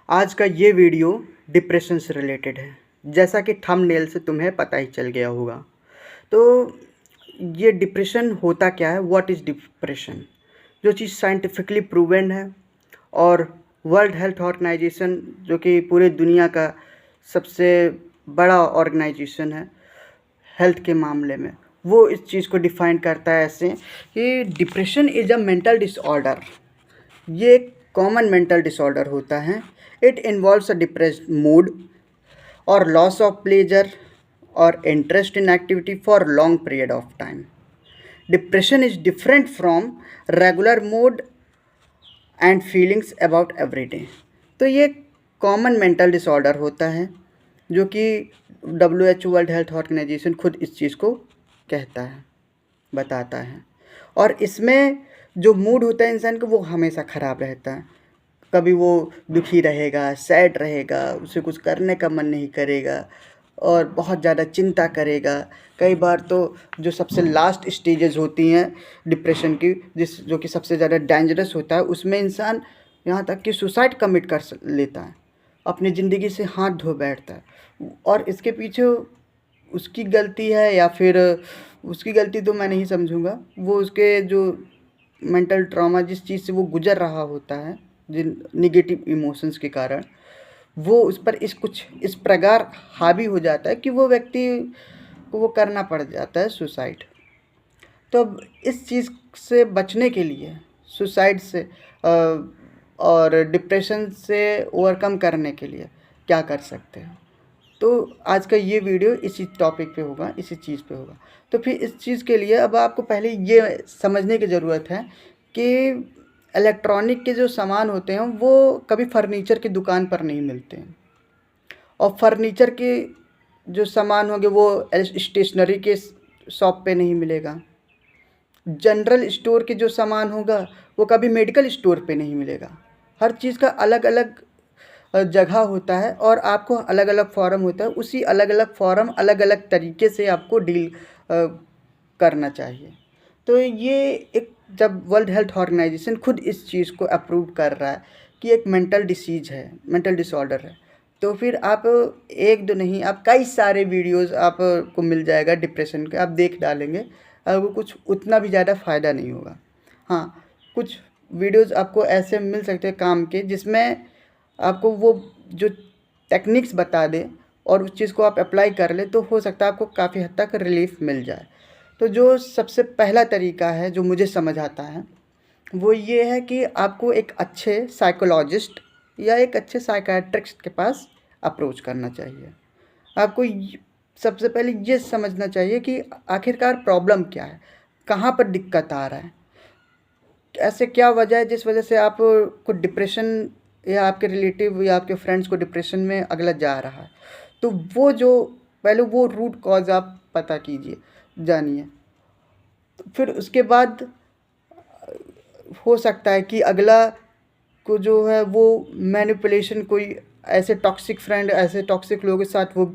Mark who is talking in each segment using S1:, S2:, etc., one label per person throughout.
S1: आज का ये वीडियो डिप्रेशन से रिलेटेड है। जैसा कि थंबनेल से तुम्हें पता ही चल गया होगा। तो ये डिप्रेशन होता क्या है, व्हाट इज़ डिप्रेशन, जो चीज़ साइंटिफिकली प्रूवन है और वर्ल्ड हेल्थ ऑर्गेनाइजेशन, जो कि पूरे दुनिया का सबसे बड़ा ऑर्गेनाइजेशन है हेल्थ के मामले में, वो इस चीज़ को डिफ़ाइन करता है ऐसे कि depression is a mental disorder. ये एक कॉमन मेंटल डिसऑर्डर होता है। It involves a depressed mood और लॉस ऑफ प्लेजर और interest in activity for long period of time. Depression is different from regular mood and feelings about every day. तो ये common mental disorder होता है जो कि WHO वर्ल्ड हेल्थ ऑर्गेनाइजेशन खुद इस चीज़ को कहता है, बताता है। और इसमें जो मूड होता है इंसान का, वो हमेशा ख़राब रहता है। कभी वो दुखी रहेगा, सैड रहेगा, उसे कुछ करने का मन नहीं करेगा और बहुत ज़्यादा चिंता करेगा। कई बार तो जो सबसे लास्ट स्टेजेस होती हैं डिप्रेशन की, जो कि सबसे ज़्यादा डेंजरस होता है, उसमें इंसान यहाँ तक कि सुसाइड कमिट कर लेता है, अपनी ज़िंदगी से हाथ धो बैठता है। और इसके पीछे उसकी गलती है या फिर उसकी गलती तो मैं नहीं समझूंगा, वो उसके जो मेंटल ट्रॉमा, जिस चीज़ से वो गुजर रहा होता है, जिन निगेटिव इमोशंस के कारण, वो उस पर कुछ इस प्रकार हावी हो जाता है कि वो व्यक्ति को वो करना पड़ जाता है सुसाइड। तो अब इस चीज़ से बचने के लिए, सुसाइड से और डिप्रेशन से ओवरकम करने के लिए क्या कर सकते हैं, तो आज का ये वीडियो इसी टॉपिक पे होगा, इसी चीज़ पे होगा। तो फिर इस चीज़ के लिए अब आपको पहले ये समझने की ज़रूरत है कि इलेक्ट्रॉनिक के जो सामान होते हैं वो कभी फर्नीचर की दुकान पर नहीं मिलते हैं, और फर्नीचर के जो सामान होंगे वो स्टेशनरी के शॉप पे नहीं मिलेगा। जनरल स्टोर के जो सामान होगा वो कभी मेडिकल स्टोर पे नहीं मिलेगा। हर चीज़ का अलग अलग जगह होता है और आपको अलग अलग फॉर्म होता है। उसी अलग अलग फॉर्म अलग अलग तरीके से आपको डील करना चाहिए। तो ये एक, जब वर्ल्ड हेल्थ ऑर्गेनाइजेशन खुद इस चीज़ को अप्रूव कर रहा है कि एक मेंटल डिसीज़ है, मेंटल डिसऑर्डर है, तो फिर आप एक दो नहीं, आप कई सारे वीडियोस आपको मिल जाएगा डिप्रेशन के, आप देख डालेंगे, आपको कुछ उतना भी ज़्यादा फ़ायदा नहीं होगा। हाँ, कुछ वीडियोस आपको ऐसे मिल सकते हैं काम के, जिसमें आपको वो जो टेक्निक्स बता दे और उस चीज़ को आप अप्लाई कर ले, तो हो सकता है आपको काफ़ी हद तक रिलीफ मिल जाए। तो जो सबसे पहला तरीका है जो मुझे समझ आता है, वो ये है कि आपको एक अच्छे साइकोलॉजिस्ट या एक अच्छे साइकियाट्रिस्ट के पास अप्रोच करना चाहिए। आपको सबसे पहले ये समझना चाहिए कि आखिरकार प्रॉब्लम क्या है, कहाँ पर दिक्कत आ रहा है, ऐसे क्या वजह है जिस वजह से आपको डिप्रेशन, या आपके रिलेटिव या आपके फ्रेंड्स को डिप्रेशन में अगला जा रहा है। तो वो जो पहले वो रूट कॉज आप पता कीजिए, जानिए। फिर उसके बाद हो सकता है कि अगला को जो है वो मैनिपुलेशन, कोई ऐसे टॉक्सिक फ्रेंड, ऐसे टॉक्सिक लोगों के साथ वो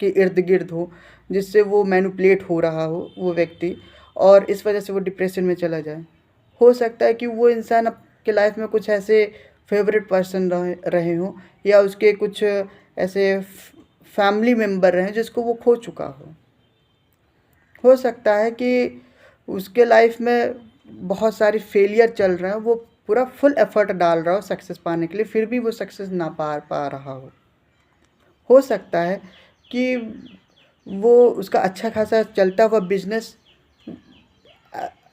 S1: के इर्द गिर्द हो, जिससे वो मैनिपुलेट हो रहा हो वो व्यक्ति, और इस वजह से वो डिप्रेशन में चला जाए। हो सकता है कि वो इंसान आपके लाइफ में कुछ ऐसे फेवरेट पर्सन रहे हों, या उसके कुछ ऐसे फैमिली मेम्बर रहें जिसको वो खो चुका हो सकता है कि उसके लाइफ में बहुत सारी फेलियर चल रहे हैं, वो पूरा फुल एफर्ट डाल रहा हो सक्सेस पाने के लिए, फिर भी वो सक्सेस ना पा रहा हो सकता है कि वो उसका अच्छा खासा चलता हुआ बिजनेस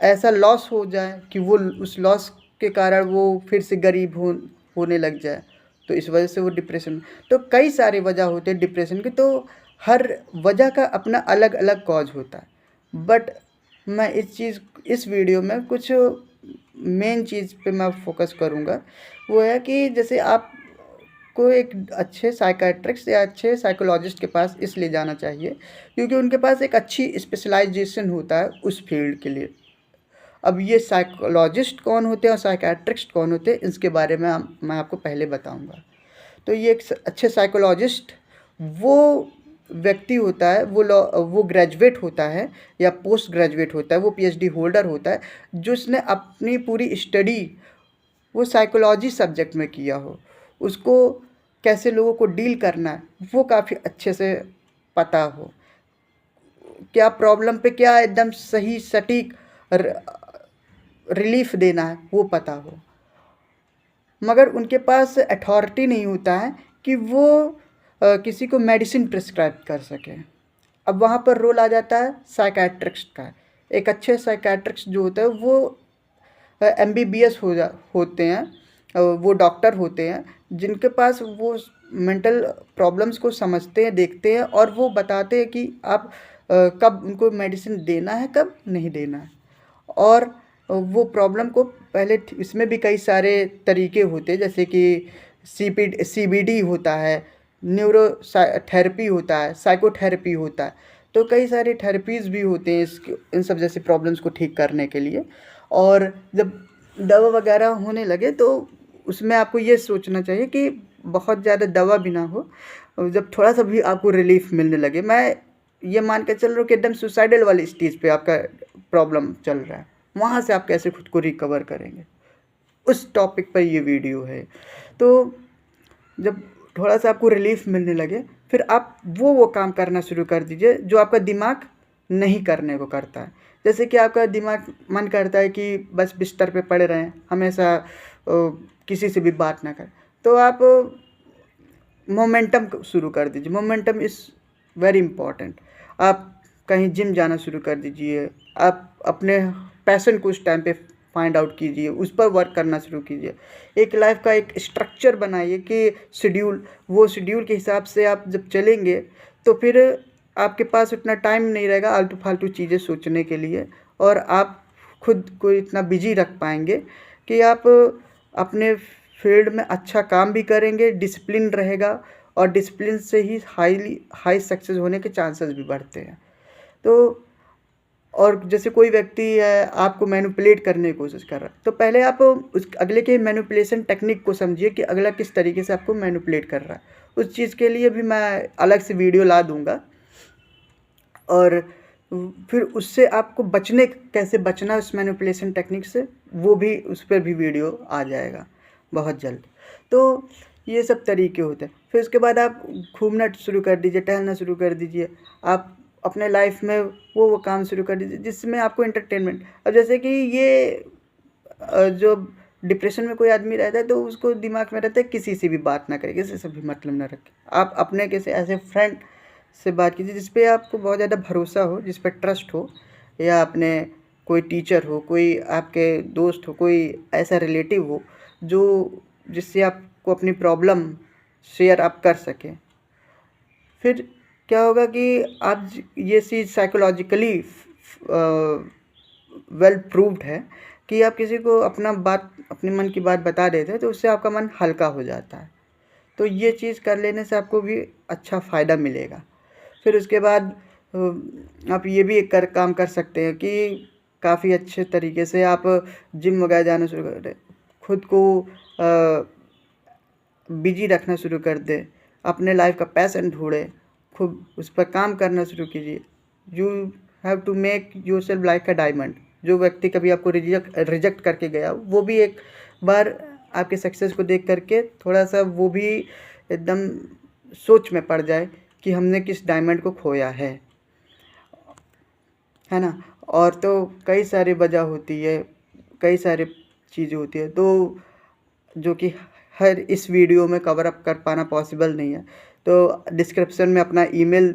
S1: ऐसा लॉस हो जाए कि वो उस लॉस के कारण वो फिर से गरीब होने लग जाए, तो इस वजह से वो डिप्रेशन। तो कई सारे वजह होते हैं डिप्रेशन के, तो हर वजह का अपना अलग अलग कॉज होता है। बट मैं इस वीडियो में कुछ मेन चीज़ पे मैं फोकस करूँगा। वो है कि जैसे आप को एक अच्छे साइकियाट्रिस्ट या अच्छे साइकोलॉजिस्ट के पास इसलिए जाना चाहिए क्योंकि उनके पास एक अच्छी स्पेशलाइजेशन होता है उस फील्ड के लिए। अब ये साइकोलॉजिस्ट कौन होते हैं और साइकियाट्रिस्ट कौन होते हैं, इसके बारे में मैं आपको पहले बताऊंगा। तो ये एक अच्छे साइकोलॉजिस्ट वो व्यक्ति होता है, वो ग्रेजुएट होता है या पोस्ट ग्रेजुएट होता है, वो PhD होल्डर होता है, जिसने अपनी पूरी स्टडी वो साइकोलॉजी सब्जेक्ट में किया हो। उसको कैसे लोगों को डील करना है वो काफ़ी अच्छे से पता हो, क्या प्रॉब्लम पे क्या एकदम सही सटीक रिलीफ देना है वो पता हो, मगर उनके पास अथॉरिटी नहीं होता है कि वो किसी को मेडिसिन प्रिस्क्राइब कर सके। अब वहाँ पर रोल आ जाता है साइकेट्रिस्ट का। एक अच्छे साइकेट्रिस्ट जो होता है वो एमबीबीएस होते हैं, वो डॉक्टर होते हैं जिनके पास वो मेंटल प्रॉब्लम्स को समझते हैं, देखते हैं और वो बताते हैं कि आप कब उनको मेडिसिन देना है, कब नहीं देना है। और वो प्रॉब्लम को पहले इसमें भी कई सारे तरीके होते हैं, जैसे कि सीबीडी होता है, न्यूरो थेरेपी होता है, साइकोथेरेपी होता है। तो कई सारे थेरेपीज़ भी होते हैं इन सब जैसे प्रॉब्लम्स को ठीक करने के लिए। और जब दवा वगैरह होने लगे तो उसमें आपको ये सोचना चाहिए कि बहुत ज़्यादा दवा भी ना हो, जब थोड़ा सा भी आपको रिलीफ मिलने लगे, मैं ये मान के चल रहा हूँ कि एकदम सुसाइडल वाली स्टेज पे आपका प्रॉब्लम चल रहा है, वहाँ से आप कैसे खुद को रिकवर करेंगे, उस टॉपिक पर ये वीडियो है। तो जब थोड़ा सा आपको रिलीफ मिलने लगे फिर आप वो काम करना शुरू कर दीजिए जो आपका दिमाग नहीं करने को करता है। जैसे कि आपका दिमाग मन करता है कि बस बिस्तर पे पड़े रहें, हमेशा किसी से भी बात ना करें, तो आप मोमेंटम शुरू कर दीजिए। Momentum is very important. आप कहीं जिम जाना शुरू कर दीजिए, आप अपने पैशन को उस टाइम पे फाइंड आउट कीजिए, उस पर वर्क करना शुरू कीजिए। एक लाइफ का एक स्ट्रक्चर बनाइए कि वो शेड्यूल के हिसाब से आप जब चलेंगे तो फिर आपके पास उतना टाइम नहीं रहेगा आलतू फालतू चीज़ें सोचने के लिए, और आप खुद को इतना बिजी रख पाएंगे कि आप अपने फील्ड में अच्छा काम भी करेंगे, डिसिप्लिन रहेगा, और डिसिप्लिन से ही हाई सक्सेस होने के चांसेस भी बढ़ते हैं। तो और जैसे कोई व्यक्ति है आपको मैनिपुलेट करने की कोशिश कर रहा है, तो पहले आप उस अगले के मैनिपुलेशन टेक्निक को समझिए कि अगला किस तरीके से आपको मैनिपुलेट कर रहा है। उस चीज़ के लिए भी मैं अलग से वीडियो ला दूंगा, और फिर उससे आपको कैसे बचना उस मैनिपुलेशन टेक्निक से, वो भी उस पर भी वीडियो आ जाएगा बहुत जल्द। तो ये सब तरीके होते हैं। फिर उसके बाद आप घूमना शुरू कर दीजिए, टहलना शुरू कर दीजिए, आप अपने लाइफ में वो काम शुरू कर दीजिए जिसमें आपको एंटरटेनमेंट। अब जैसे कि ये जो डिप्रेशन में कोई आदमी रहता है तो उसको दिमाग में रहता है किसी से भी बात ना करे, किसी से भी मतलब ना रखे। आप अपने किसी ऐसे फ्रेंड से बात कीजिए जिस पे आपको बहुत ज़्यादा भरोसा हो, जिस पर ट्रस्ट हो, या अपने कोई टीचर हो, कोई आपके दोस्त हो, कोई ऐसा रिलेटिव हो जिससे आपको अपनी प्रॉब्लम शेयर आप कर सकें। फिर क्या होगा कि आप ये चीज़ साइकोलॉजिकली वेल प्रूव्ड है कि आप किसी को अपने मन की बात बता देते हैं तो उससे आपका मन हल्का हो जाता है। तो ये चीज़ कर लेने से आपको भी अच्छा फ़ायदा मिलेगा। फिर उसके बाद आप ये भी एक काम कर सकते हैं कि काफ़ी अच्छे तरीके से आप जिम वगैरह जाना शुरू कर दें, खुद को बिजी रखना शुरू कर दें, अपने लाइफ का पैशन ढूंढें, खूब उस पर काम करना शुरू कीजिए। You have to make yourself like a diamond. जो व्यक्ति कभी आपको रिजेक्ट करके गया वो भी एक बार आपके सक्सेस को देख करके थोड़ा सा वो भी एकदम सोच में पड़ जाए कि हमने किस डायमंड को खोया है ना। और तो कई सारी वजह होती है, कई सारी चीज़ें होती है, तो जो कि हर इस वीडियो में कवर अप कर पाना पॉसिबल नहीं है। तो डिस्क्रिप्शन में अपना ईमेल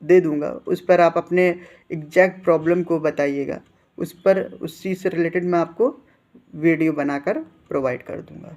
S1: दे दूंगा, उस पर आप अपने एग्जैक्ट प्रॉब्लम को बताइएगा, उस चीज़ से रिलेटेड मैं आपको वीडियो बनाकर प्रोवाइड कर दूंगा।